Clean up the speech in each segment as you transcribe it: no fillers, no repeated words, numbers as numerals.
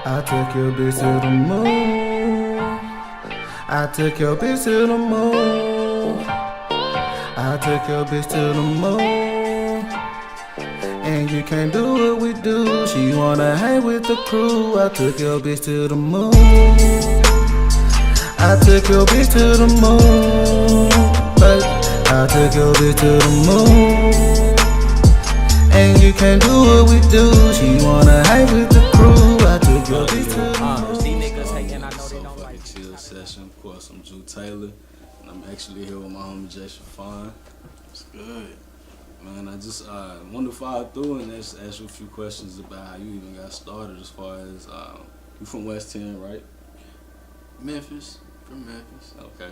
I took your bitch to the moon. I took your bitch to the moon. I took your bitch to the moon. And you can't do what we do. She wanna hang with the crew. I took your bitch to the moon. I took your bitch to the moon. But I took your bitch to the moon. And you can't do what we do. She wanna hang with the crew. I took your bitch to the moon. See niggas hating, I know they don't like SofaKingChillSession. Of course, I'm Jue Taylor, and I'm actually here with my homie J Chiffon. It's good. Man, I just wanted to follow through and ask you a few questions about how you even got started. As far as you from West 10, right? Memphis. From Memphis. Okay.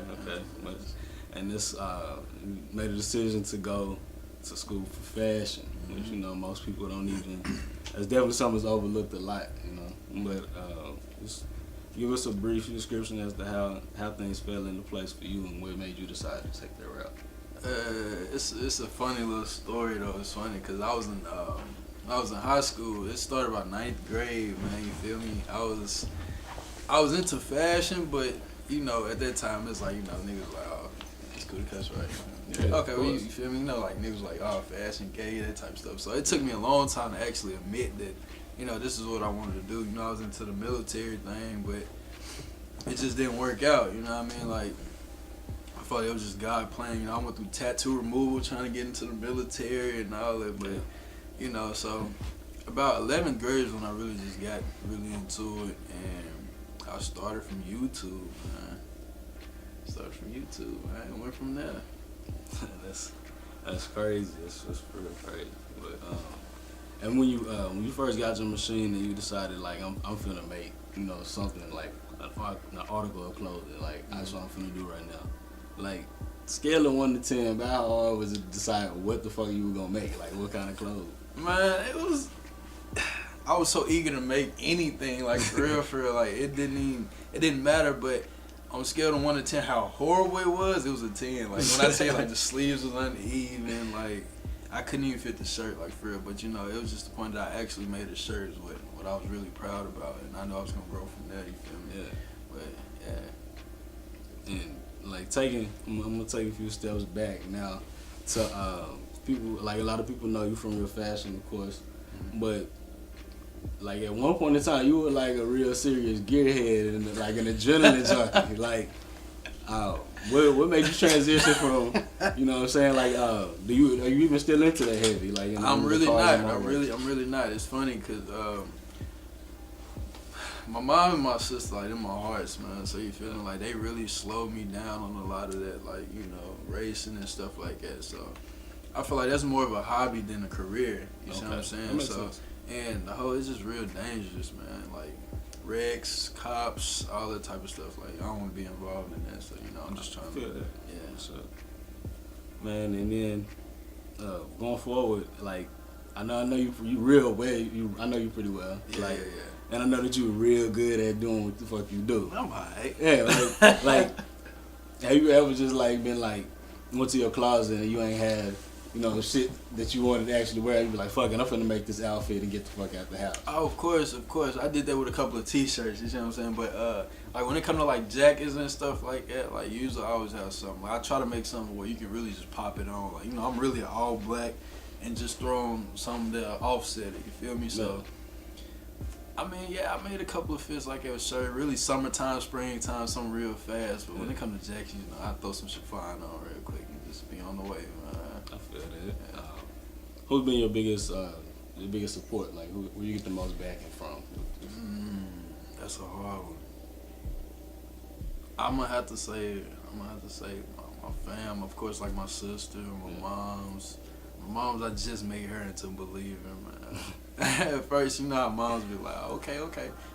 And this you made a decision to go to school for fashion, which you know most people don't even. That's definitely something that's overlooked a lot, you know. But just give us a brief description as to how things fell into place for you and what made you decide to take that route. It's a funny little story though. It's funny because I was in high school. It started about 9th grade, man. You feel me? I was into fashion, but you know at that time it's like, you know, niggas like, oh, it's cool to cuss, right? Yeah, okay, well, you feel me? You know, like niggas like, oh, fashion, gay, that type of stuff. So it took me a long time to actually admit that, you know, this is what I wanted to do. You know, I was into the military thing, but it just didn't work out. You know what I mean? Like, I thought it was just God playing. You know, I went through tattoo removal trying to get into the military and all that, but you know, so about 11th grade is when I really just got really into it, and I started from YouTube, man. And went from there. That's crazy. That's pretty crazy. But and when you first got your machine and you decided like I'm finna make, you know, something like an article of clothing, like that's what I'm finna do right now. Like scale of 1 to 10, about how hard was it to decide what the fuck you were gonna make? Like what kind of clothes? Man, I was so eager to make anything, like for real, like it didn't matter, but on a scale of 1 to 10, how horrible it was a 10. Like when I say like the sleeves was uneven, like I couldn't even fit the shirt, like for real. But you know, it was just the point that I actually made a shirt is what I was really proud about, and I know I was gonna grow from there. You feel me? Yeah. But yeah. And like I'm gonna take a few steps back now to people, like a lot of people know you from your fashion, of course, but like at one point in time you were like a real serious gearhead and like an adrenaline junkie. Like what made you transition from, you know what I'm saying, like are you even still into that heavy? Like, you know, I'm really not. It's funny because my mom and my sister, like, they're my hearts, man. So you feeling like they really slowed me down on a lot of that, like, you know, racing and stuff like that. So I feel like that's more of a hobby than a career. You see what I'm saying? So sense. and the whole, it's just real dangerous, man. Like wrecks, cops, all that type of stuff. Like I don't want to be involved in that. So you know, I'm just trying to. Yeah. So, man, and then going forward, like I know you real well. I know you pretty well. Yeah, like, yeah. And I know that you real good at doing what the fuck you do. I'm alright. Yeah, like have you ever just like been like went to your closet and you ain't had, you know, shit that you wanted to actually wear? You be like, fuck it, I'm finna make this outfit and get the fuck out the house. Oh, of course. I did that with a couple of t-shirts, you see what I'm saying? But like when it comes to like jackets and stuff like that, like usually I always have something. Like, I try to make something where you can really just pop it on. Like, you know, I'm really all black and just throwing something that offset it, you feel me? So I mean, yeah, I made a couple of fits like a shirt, really summertime, springtime, something real fast. But when it comes to jackets, you know, I throw some chiffon on real quick and just be on the way, man. I feel that. Yeah. Who's been your biggest support? Like, who you get the most backing from? That's a hard one. I'm gonna have to say my fam, of course, like my sister, my moms. My moms, I just made her into a believer, man. At first, you know how moms be like, okay.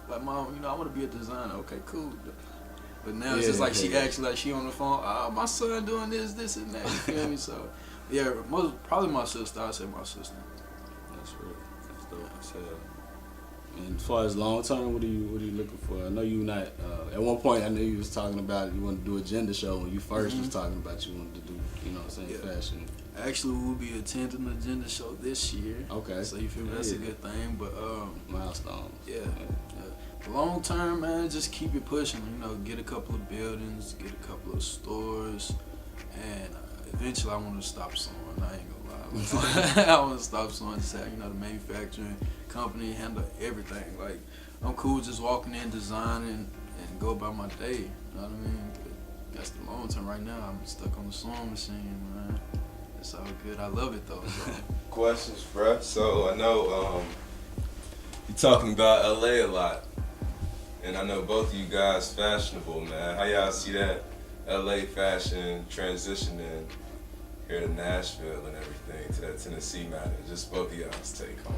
Like, mom, you know, I want to be a designer. Okay, cool. But now it's just like she actually, like, she on the phone, my son doing this and that. You feel me? So, yeah, probably my sister. I'd say my sister. That's real. That's dope as hell. And as far as long term, what are you looking for? I know you not. At one point, I knew you was talking about you wanted to do a gender show when you first was talking about you wanted to do, you know what I'm saying, fashion. Actually, we'll be attending the gender show this year. Okay. So you feel me? That's a good thing. But Milestone. Yeah. Long term, man, just keep it pushing. You know, get a couple of buildings, get a couple of stores, and eventually I want to stop sewing. I ain't gonna lie. I want to stop sewing. Just have, you know, the manufacturing company handle everything. Like, I'm cool just walking in, designing, and go about my day. You know what I mean? But that's the long term. Right now, I'm stuck on the sewing machine, man. It's all good. I love it though. So. Questions, bruh. So I know you're talking about LA a lot, and I know both of you guys fashionable, man. How y'all see that LA fashion transitioning here to Nashville and everything, to that Tennessee matter? Just both of y'all's take on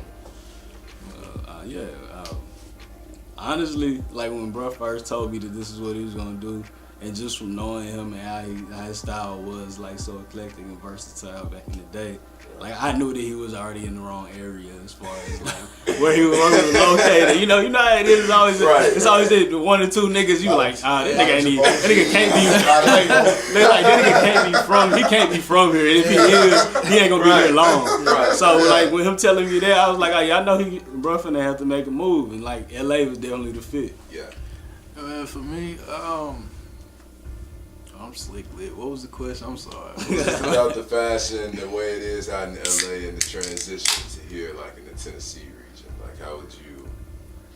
it. Honestly, like when bro first told me that this is what he was gonna do, and just from knowing him and how his style was like so eclectic and versatile back in the day, like I knew that he was already in the wrong area as far as like where he was located. You know how it is. It's always it's always the one or two niggas. You like that nigga can't be that nigga can't be from. He can't be from here. And if he is, he ain't gonna be here long. So like when him telling me that, I was like, I know bro finna have to make a move, and like LA was definitely the fit. Yeah. Man, for me, I'm slick lit. What was the question? I'm sorry. About the fashion, the way it is out in LA, and the transition to here, like in the Tennessee region. Like, how would you?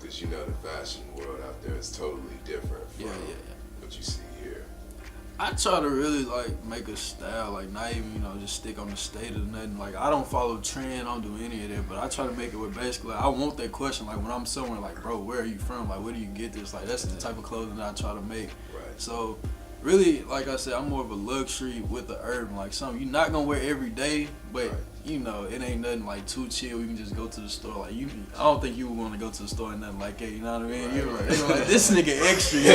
Because you know the fashion world out there is totally different from what you see here. I try to really like make a style, like not even just stick on the state or nothing. Like I don't follow trend, I don't do any of that. But I try to make it with basically I want that question. Like when I'm somewhere, like bro, where are you from? Like where do you get this? Like that's the type of clothing that I try to make. Right. So. Really, like I said, I'm more of a luxury with the urban. Like something you're not gonna wear every day, but it ain't nothing like too chill. You can just go to the store. Like I don't think you would want to go to the store and nothing like that. You know what I mean? You're like this nigga extra. You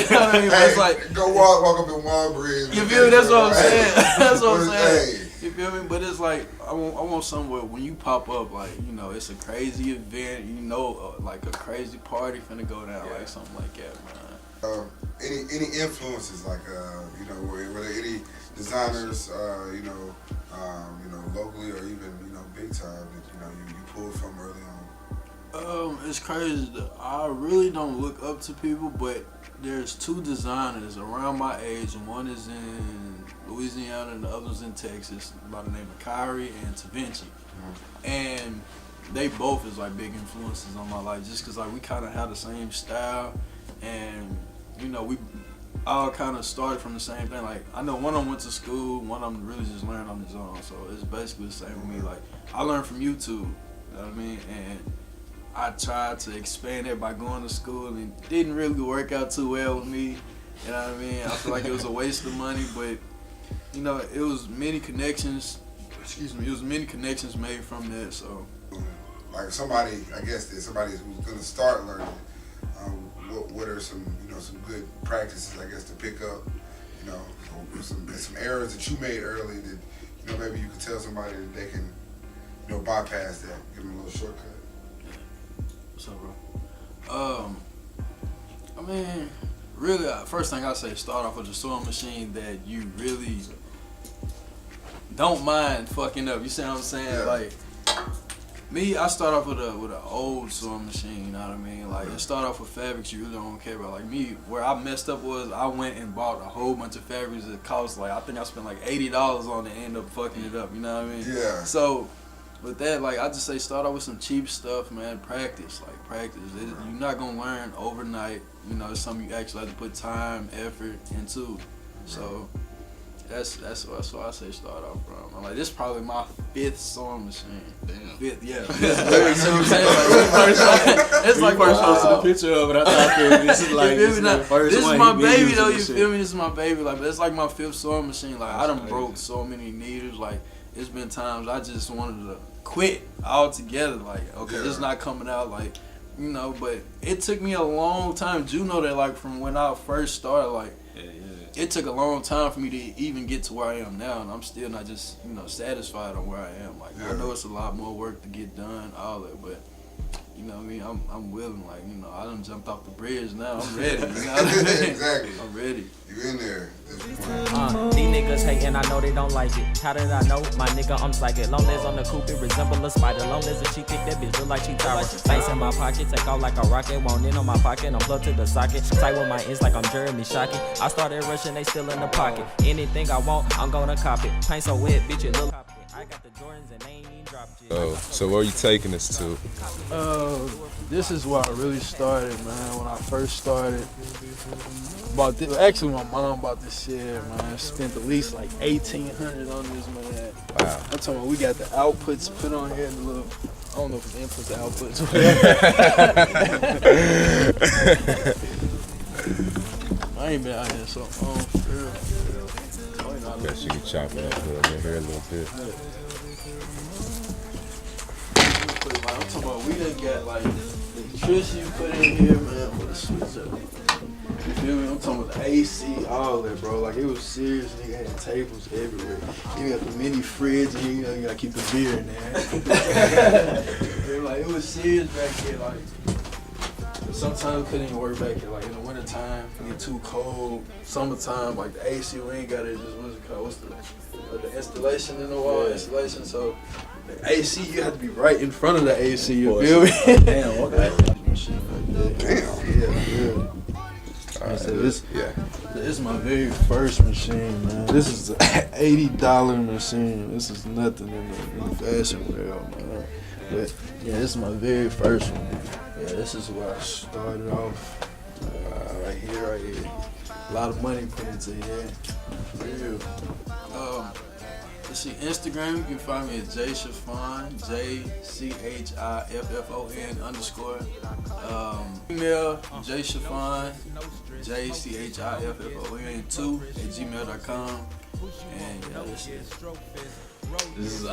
know what I mean? But it's like go walk up in Walgreens. You feel me? That's what I'm saying. That's what I'm saying. You feel me? But it's like I want somewhere when you pop up, like it's a crazy event. Like a crazy party finna go down, like something like that, man. Any influences like were there any designers locally or even big time that you pulled from early on? It's crazy. I really don't look up to people, but there's two designers around my age, and one is in Louisiana and the other's in Texas, by the name of Kyrie and Tavinci. And they both is like big influences on my life, just cause like we kind of have the same style, and we all kind of started from the same thing. Like I know one of them went to school, one of them really just learned on his own. So it's basically the same with me. Like I learned from YouTube, you know what I mean? And I tried to expand it by going to school, and it didn't really work out too well with me. You know what I mean? I feel like it was a waste of money, but it was many connections. Excuse me, it was many connections made from that. So, like somebody, I guess that somebody who's gonna start learning. What are some good practices, I guess, to pick up, some errors that you made early that, maybe you could tell somebody that they can, bypass that, give them a little shortcut. What's up, bro? I mean, really, first thing I say, start off with a sewing machine that you really don't mind fucking up. You see what I'm saying? Yeah. Like, me, I start off with an old sewing machine, you know what I mean? Like, it start off with fabrics you really don't care about. Like me, where I messed up was I went and bought a whole bunch of fabrics that cost I think I spent like $80 on it and end up fucking it up, you know what I mean? Yeah. So, with that, like, I just say start off with some cheap stuff, man. Practice. You're not gonna learn overnight. It's something you actually have to put time, effort into. So, that's what I say start off from. I'm like, this is probably my 5th sewing machine. Damn. 5th, yeah. You know what I'm saying? It's like first posted a picture of it. I thought this is like this is my baby though. You feel me? This is my baby. Like, but it's like my 5th sewing machine. Like, I done broke so many needles. Like, it's been times I just wanted to quit altogether. Like, okay, it's not coming out. Like, but it took me a long time. You know that, like, from when I first started, like. it took a long time for me to even get to where I am now, and I'm still not just, you know, satisfied on where I am. Like, I know it's a lot more work to get done, all that, but, you know what I mean, I'm willing. Like, you know, I done jumped off the bridge now. I'm ready, you know what I mean? Exactly. I'm ready. You in there. These niggas hating, I know they don't like it. How did I know? My nigga, I'm psychic. Long legs on the coupe, it resemble a spider. Long legs and she thick, that bitch look like she tower. Face in my pocket, take off like a rocket. Won't in on my pocket, I'm plugged to the socket. Tight with my ends like I'm Jeremy Shockey. I started rushing, they still in the pocket. Anything I want, I'm gonna cop it. Paint so wet, bitch, it look. I got the Jordans and they ain't even dropped yet. Oh, so where are you taking us to? This is where I really started, man. When I first started, bought this. Actually, my mom bought this shit, man. Spent at least like $1,800 on this, man. Wow. I'm talking about we got the outputs put on here, the little. I don't know if it's inputs or outputs. I ain't been out here so long, for real. I guess you can chop it up a little bit here a little bit. I'm talking about we done got like the electricity you put in here, man, for the switch up. You feel me? I'm talking about the AC, all that, bro. Like, it was serious. Nigga had tables everywhere. You got the mini fridge, and you know, you gotta keep the beer in there. Like, it was serious back here. Like, sometimes we couldn't even work back here. Like, in the wintertime, it get too cold. Summertime, like, the AC, we ain't got it. Just what's it called? What's the installation in the wall? Installation. So, the AC, you have to be right in front of the AC. You feel me? Damn, okay. Machine like that. Damn. Yeah. So this is my very first machine, man. This is an $80 machine. This is nothing in the fashion world, man. But yeah, this is my very first one. Yeah, this is where I started off. Right here. A lot of money put into here. Real. Let's see, Instagram, you can find me at J Chiffon, JCHIFFON_. Email J Chiffon, JCHIFFON2 @gmail.com. And yeah, this is. This is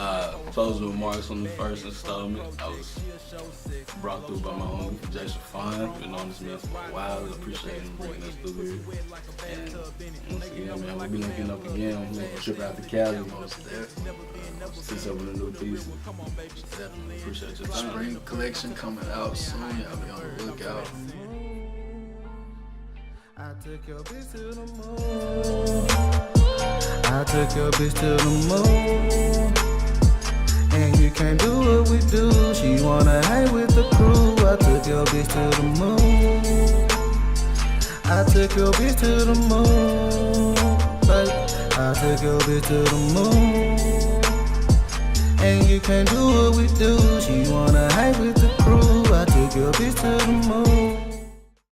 closing remarks on the first installment. I was brought through by my homie J Chiffon. Been on this man for a while. I appreciate him bringing us through here. And once again, man, we'll be linking up again. We're gonna trip out to Cali. See some of the new pieces. Definitely appreciate your time. Spring collection coming out soon. Y'all be on the lookout. I took your bitch to the moon. I took your bitch to the moon. And you can't do what we do. She wanna hang with the crew. I took your bitch to the moon. I took your bitch to the moon. But I took your bitch to the moon. And you can't do what we do. She wanna hang with the crew. I took your bitch to the moon.